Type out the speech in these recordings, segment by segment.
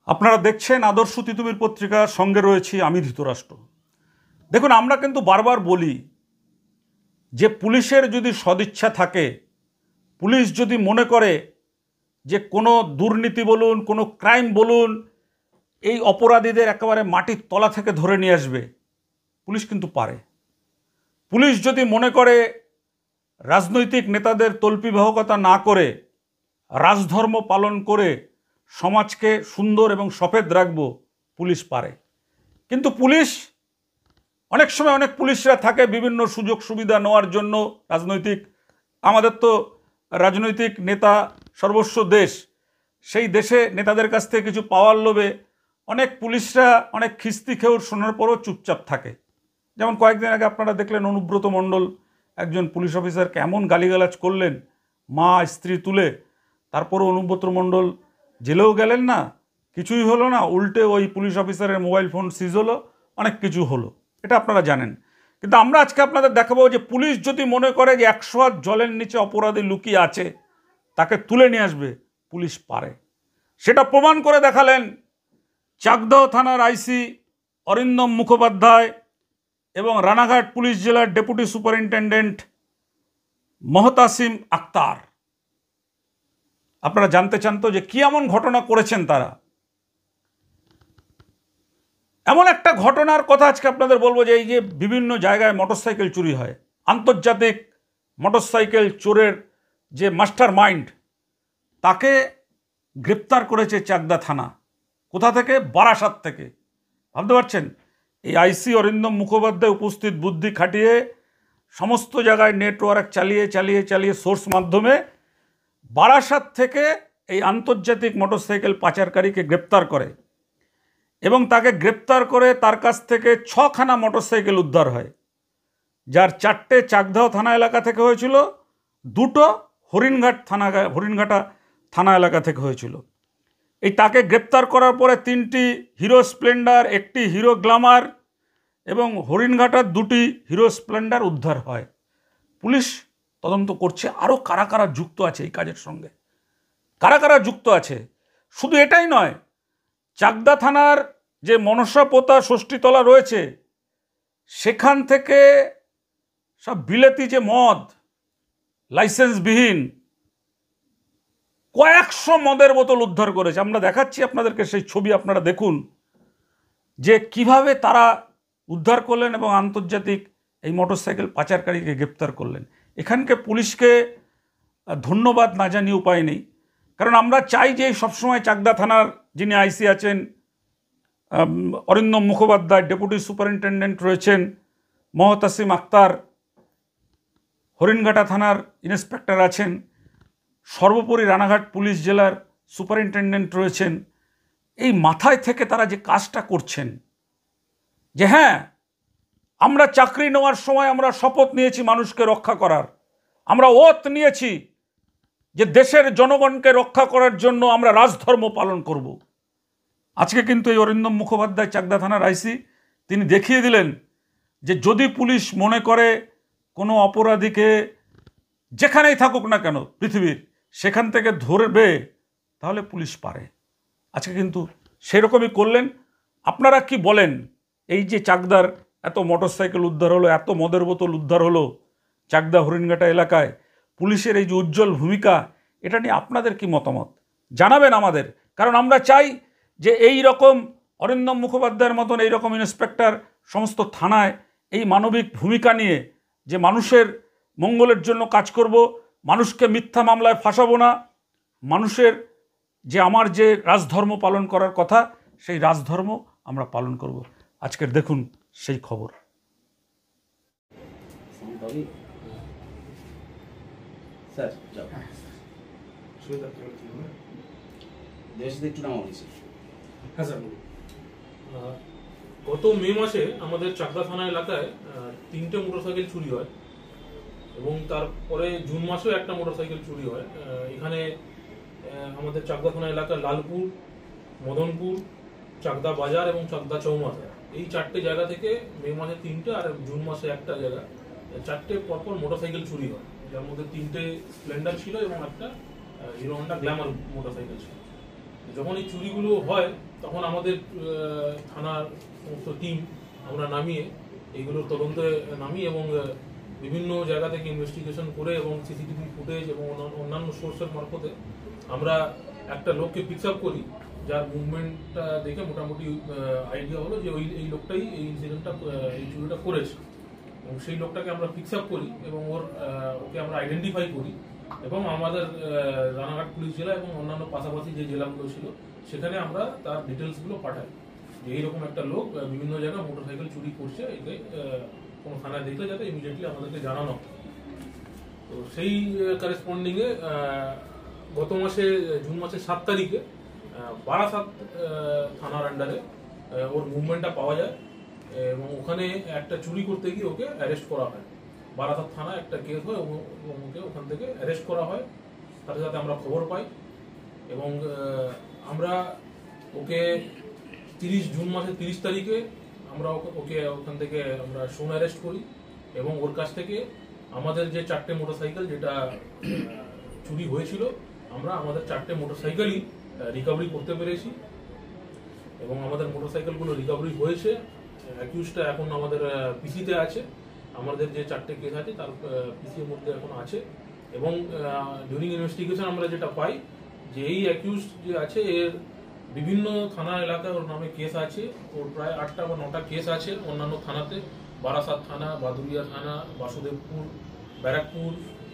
আপনারা দেখছেন আদর্শ তিতুমির পত্রিকা, সঙ্গে রয়েছি আমি ধৃতরাষ্ট্র। দেখুন, আমরা কিন্তু বারবার বলি যে পুলিশের যদি সদিচ্ছা থাকে, পুলিশ যদি মনে করে যে কোনো দুর্নীতি বলুন, কোনো ক্রাইম বলুন, এই অপরাধীদের একেবারে মাটির তলা থেকে ধরে নিয়ে আসবে, পুলিশ কিন্তু পারে। পুলিশ যদি মনে করে রাজনৈতিক নেতাদের তল্পিবাহকতা না করে রাজধর্ম পালন করে সমাজকে সুন্দর এবং সফেদ রাখবো, পুলিশ পারে। কিন্তু পুলিশ অনেক সময় অনেক পুলিশরা থাকে বিভিন্ন সুযোগ সুবিধা নেওয়ার জন্য। আমাদের তো রাজনৈতিক নেতা সর্বস্ব দেশ, সেই দেশে নেতাদের কাছ থেকে কিছু পাওয়ার লোভে অনেক পুলিশরা অনেক খিস্তি খেউর শোনার পরও চুপচাপ থাকে। যেমন কয়েকদিন আগে আপনারা দেখলেন অনুব্রত মণ্ডল একজন পুলিশ অফিসারকে এমন গালিগালাজ করলেন, মা স্ত্রী তুলে, তারপরও অনুব্রত মণ্ডল জেলেও গেলেন না, কিছুই হলো না, উল্টে ওই পুলিশ অফিসারের মোবাইল ফোন সিজ হলো, অনেক কিছু হলো, এটা আপনারা জানেন। কিন্তু আমরা আজকে আপনাদের দেখাবো যে পুলিশ যদি মনে করে যে 100 হাত জলের নিচে অপরাধী লুকিয়ে আছে, তাকে তুলে নিয়ে আসবে, পুলিশ পারে। সেটা প্রমাণ করে দেখালেন চাকদাহ থানার আইসি অরিন্দম মুখোপাধ্যায় এবং রানাঘাট পুলিশ জেলার ডেপুটি সুপারিনটেন্ডেন্ট মহতাসিম আক্তার। আপনারা জানতে চান তো যে কি এমন ঘটনা করেছেন তারা? এমন একটা ঘটনার কথা আজকে আপনাদের বলবো যে এই যে বিভিন্ন জায়গায় মোটরসাইকেল চুরি হয়, আন্তর্জাতিক মোটরসাইকেল চোরের যে মাস্টার মাইন্ড, তাকে গ্রেপ্তার করেছে চাকদা থানা। কোথা থেকে? বারাসাত থেকে। ভাবতে পারছেন? এই আইসি অরিন্দম মুখোপাধ্যায় উপস্থিত বুদ্ধি খাটিয়ে সমস্ত জায়গায় নেটওয়ার্ক চালিয়ে চালিয়ে চালিয়ে সোর্স মাধ্যমে বারাসাত থেকে এই আন্তর্জাতিক মোটরসাইকেল পাচারকারীকে গ্রেপ্তার করে এবং তাকে গ্রেপ্তার করে তার কাছ থেকে 6খানা মোটরসাইকেল উদ্ধার হয়, যার 4টে চাকদাহ থানা এলাকা থেকে হয়েছিল, 2টো হরিণঘাটা থানা এলাকা থেকে হয়েছিল। এই তাকে গ্রেপ্তার করার পরে 3টি হিরো স্প্লেন্ডার, 1টি হিরো গ্ল্যামার এবং হরিণঘাটার 2টি হিরো স্প্লেন্ডার উদ্ধার হয়। পুলিশ তদন্ত করছে আরও কারা কারা যুক্ত আছে এই কাজের সঙ্গে, কারা কারা যুক্ত আছে। শুধু এটাই নয়, চাকদা থানার যে মনসাপোতা ষষ্ঠীতলা রয়েছে, সেখান থেকে সব বিলেতি যে মদ, লাইসেন্সবিহীন কয়েকশো মদের বোতল উদ্ধার করেছে। আমরা দেখাচ্ছি আপনাদেরকে সেই ছবি, আপনারা দেখুন যে কিভাবে তারা উদ্ধার করলেন এবং আন্তর্জাতিক এই মোটরসাইকেল পাচারকারীকে গ্রেপ্তার করলেন। এখানকে পুলিশকে ধন্যবাদ না জানিয়ে উপায় নেই, কারণ আমরা চাই যে সবসময় চাকদা থানার যিনি আইসি আছেন অরিন্দম মুখোপাধ্যায়, ডেপুটি সুপারিনটেন্ডেন্ট রয়েছেন মহতাসিম আক্তার, হরিণঘাটা থানার ইন্সপেক্টর আছেন, সর্বোপরি রানাঘাট পুলিশ জেলার সুপারিনটেন্ডেন্ট রয়েছেন, এই মাথায় থেকে তারা যে কাজটা করছেন যে হ্যাঁ, আমরা চাকরি নেওয়ার সময় আমরা শপথ নিয়েছি মানুষকে রক্ষা করার, আমরা ওত নিয়েছি যে দেশের জনগণকে রক্ষা করার জন্য আমরা রাজধর্ম পালন করব। আজকে কিন্তু এই অরিন্দম মুখোপাধ্যায় চাকদা থানার আইসি, তিনি দেখিয়ে দিলেন যে যদি পুলিশ মনে করে কোনো অপরাধীকে যেখানেই থাকুক না কেন পৃথিবীর, সেখান থেকে ধরবে, তাহলে পুলিশ পারে। আজকে কিন্তু সেরকমই করলেন। আপনারা কি বলেন? এই যে চাকদার এত মোটরসাইকেল উদ্ধার হলো, এত মদের বোতল উদ্ধার হলো চাকদা হরিণঘাটা এলাকায়, পুলিশের এই যে উজ্জ্বল ভূমিকা, এটা নিয়ে আপনাদের কি মতামত জানাবেন আমাদের। কারণ আমরা চাই যে এই রকম অরিন্দম মুখোপাধ্যায়ের মতন এই রকম ইন্সপেক্টর সমস্ত থানায় এই মানবিক ভূমিকা নিয়ে যে মানুষের মঙ্গলের জন্য কাজ করব, মানুষকে মিথ্যা মামলায় ফাঁসাবো না, মানুষের যে আমার যে রাজধর্ম পালন করার কথা, সেই রাজধর্ম আমরা পালন করব। আজকের দেখুন সেই খবর। হ্যাঁ স্যার, গত মে মাসে আমাদের চাকদা থানা এলাকায় 3টে মোটরসাইকেল চুরি হয় এবং তারপরে জুন মাসেও একটা মোটরসাইকেল চুরি হয়। এখানে আমাদের চাকদা থানা এলাকার লালপুর, মদনপুর, চাকদা বাজার এবং চাকদা চৌমাথা, এই 4টে জায়গা থেকে মে মাসে 3টে আর জুন মাসে একটা জায়গা 4টে পরপর মোটরসাইকেল চুরি হয়, যার মধ্যে 3টে স্প্লেন্ডার ছিল এবং একটা হিরো হন্ডা গ্ল্যামার মোটরসাইকেল ছিল। যখন এই চুরিগুলো হয় তখন আমাদের থানার সমস্ত টিম আমরা নামিয়ে এইগুলোর তদন্তে নামি এবং বিভিন্ন জায়গা থেকে ইনভেস্টিগেশন করে এবং সিসিটিভি ফুটেজ এবং অন্যান্য সোর্সের মারফতে আমরা একটা লোককে পিকস আপ করি, যার মুভমেন্টটা দেখে মোটামুটি আইডিয়া হলো যে এই লোকটাই এই ইনসিডেন্টটা এই চুরিটা করেছে। এবং সেই লোকটাকে আমরা পিকস আপ করি এবং ওকে আমরা আইডেন্টিফাই করি এবং আমাদের রানাঘাট পুলিশ জেলা এবং অন্যান্য পাশাপাশি যে জেলাগুলো ছিল সেখানে আমরা তার ডিটেলসগুলো পাঠাই যে এইরকম একটা লোক বিভিন্ন জায়গায় মোটরসাইকেল চুরি করছে, একে কোনো থানায় দেখলে যাতে ইমিডিয়েটলি আমাদেরকে জানানো। তো সেই করেসপন্ডিংয়ে গত মাসে জুন মাসের 7 তারিখে বারাসাত থানার আন্ডারে ওর মুভমেন্টটা পাওয়া যায় এবং ওখানে একটা চুরি করতে গিয়ে ওকে অ্যারেস্ট করা হয়। বারাসাত থানায় একটা কেস হয় এবং ওকে ওখান থেকে অ্যারেস্ট করা হয়। তার সাথে আমরা খবর পাই এবং আমরা ওকে জুন মাসের 30 তারিখে আমরা ওকে ওখান থেকে আমরা সোন অ্যারেস্ট করি এবং ওর কাছ থেকে আমাদের যে 4টে মোটরসাইকেল যেটা চুরি হয়েছিল আমরা আমাদের 4টে মোটরসাইকেলই রিকভারি করতে পেরেছি এবং আমাদের মোটরসাইকেলগুলো রিকভারি হয়েছে। অ্যাকিউজটা এখন আমাদের পিসিতে আছে, আমাদের যে 4টে কেস আছে তার পিসির মধ্যে এখন আছে এবং ডিউরিং ইনভেস্টিগেশন আমরা যেটা পাই যে এই অ্যাকিউজ যে আছে এর বিভিন্ন থানা এলাকায় ওর নামে কেস আছে, ওর প্রায় 8টা বা 9টা কেস আছে অন্যান্য থানাতে, বারাসাত থানা, বাদুরিয়া থানা, বাসুদেবপুর, ব্যারাকপুর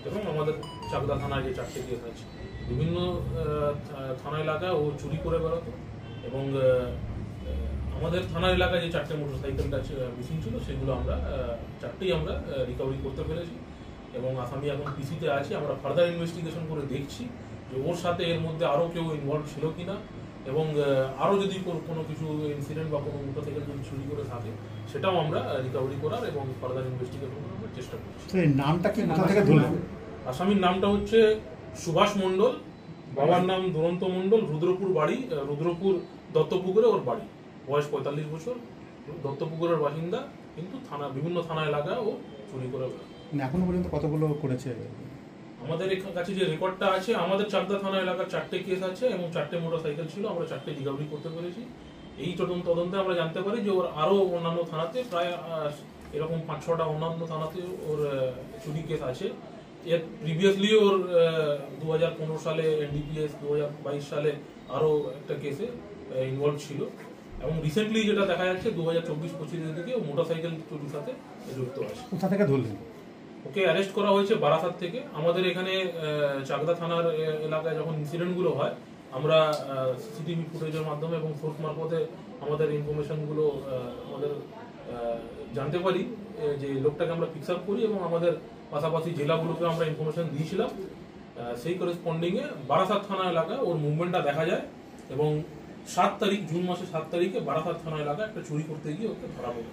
এবং আমাদের চাকদা থানায় যে 4টে কেস আছে। বিভিন্ন থানা এলাকায় ও চুরি করে বেরোতো এবং আমাদের থানা এলাকায় যে 4টে মোটরসাইকেলটা মিসিং ছিল সেগুলো আমরা 4টেই আমরা রিকভারি করতে পেরেছি এবং আসামি এখন পিসিতে আছে। আমরা ফার্দার ইনভেস্টিগেশন করে দেখছি যে ওর সাথে এর মধ্যে আরও কেউ ইনভলভ ছিল কিনা এবং আরও যদি কোনো কিছু ইনসিডেন্ট বা কোনো মোটরসাইকেল যদি চুরি করে থাকে সেটাও আমরা রিকভারি করার এবং ফার্দার ইনভেস্টিগেশন করার আমরা চেষ্টা করছি। নামটা কি কোথা থেকে ধরলেন? আসামির নামটা হচ্ছে সুভাষ মণ্ডল, বাবার নাম দুরন্ত মণ্ডল, রুদ্রপুর বাড়ি, রুদ্রপুর দত্তপুকুরে ওর বাড়ি, বয়স 45 বছর, দত্তপুকুরের বাসিন্দা, কিন্তু বিভিন্ন থানা এলাকায় ও চুরি করে। এখনো পর্যন্ত কতগুলো করেছে? আমাদের কাছে যে রেকর্ডটা আছে, আমাদের চাকদা থানা এলাকার 4টে কেস আছে এবং 4টে মোটরসাইকেল ছিল, আমরা 4টে রিকভারি করতে পেরেছি। এই তদন্তে আমরা জানতে পারি যে ওর আরো অন্যান্য থানাতে প্রায় এরকম 5-6টা অন্যান্য থানাতে ওর চুরি কেস আছে। এর প্রিভিয়াসলি ওর 2015 সালে এনডিপিএস, 2022 সালে আরো একটা কেসে ইনভলভ ছিল এবং রিসেন্টলি যেটা দেখা যাচ্ছে 2024-25 দিকে মোটরসাইকেল চুরির সাথে যুক্ত আছে। কোথা থেকে ধরলেন? ওকে অ্যারেস্ট করা হয়েছে বারাসাত থেকে। আমাদের এখানে চাকদা থানার এলাকায় যখন ইনসিডেন্টগুলো হয় আমরা সিসিটিভি ফুটেজের মাধ্যমে এবং সোর্স মারফতে আমাদের ইনফরমেশনগুলো আমাদের জানতে পারি যে লোকটাকে আমরা পিকস আপ করি এবং আমাদের পাশাপাশি জেলাগুলোকে আমরা ইনফরমেশন দিয়েছিলাম। সেই করেসপন্ডিংয়ে বারাসাত থানা এলাকায় ওর মুভমেন্টটা দেখা যায় এবং 7 তারিখ, জুন মাসের 7 তারিখে বারাসাত থানা এলাকায় একটা চুরি করতে গিয়ে ওকে ধরা পড়ে।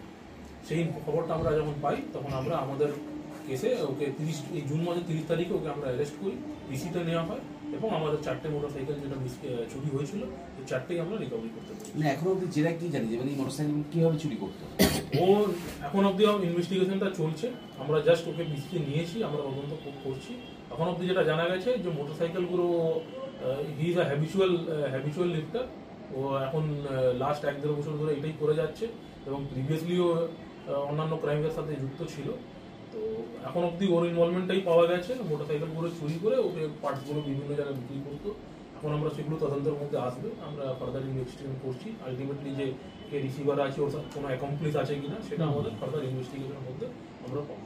সেই খবরটা আমরা যখন পাই তখন আমরা আমাদের কেসে ওকে জুন মাসের 30 তারিখে ওকে আমরা অ্যারেস্ট করি, পিসিতে নেওয়া হয় এবং আমাদের 4টে মোটরসাইকেল যেটা চুরি হয়েছিল এই 4টেই আমরা রিকভারি করতে পারি। না এখন অব্দি জেরা কি জানি যে মানে মোটরসাইকেল কিভাবে চুরি করতো ও এখন অব্দি ইনভেস্টিগেশনটা চলছে, আমরা জাস্ট ওকে পিসিতে নিয়েছি, আমরা তদন্ত করছি। এখন অব্দি যেটা জানা গেছে যে মোটরসাইকেলগুলো হি ইজ আ হ্যাবিচুয়াল লিফটার, ও এখন লাস্ট 1-1.5 বছর ধরে এটাই করে যাচ্ছে এবং প্রিভিয়াসলিও অন্যান্য ক্রাইমের সাথে যুক্ত ছিল। তো এখন অব্দি ওর ইনভলভমেন্টটাই পাওয়া গেছে, মোটরসাইকেলগুলো চুরি করে ওকে পার্টসগুলো বিভিন্ন জায়গায় বিক্রি করতো। এখন আমরা সেগুলো তদন্তের মধ্যে আসবে, আমরা ফার্দার ইনভেস্টিগেশন করছি। আলটিমেটলি যে কে রিসিভার আছে ওর সাথে কোনো অ্যাকমপ্লিস আছে কিনা সেটা আমাদের ফার্দার ইনভেস্টিগেশনের মধ্যে আমরা পাবো।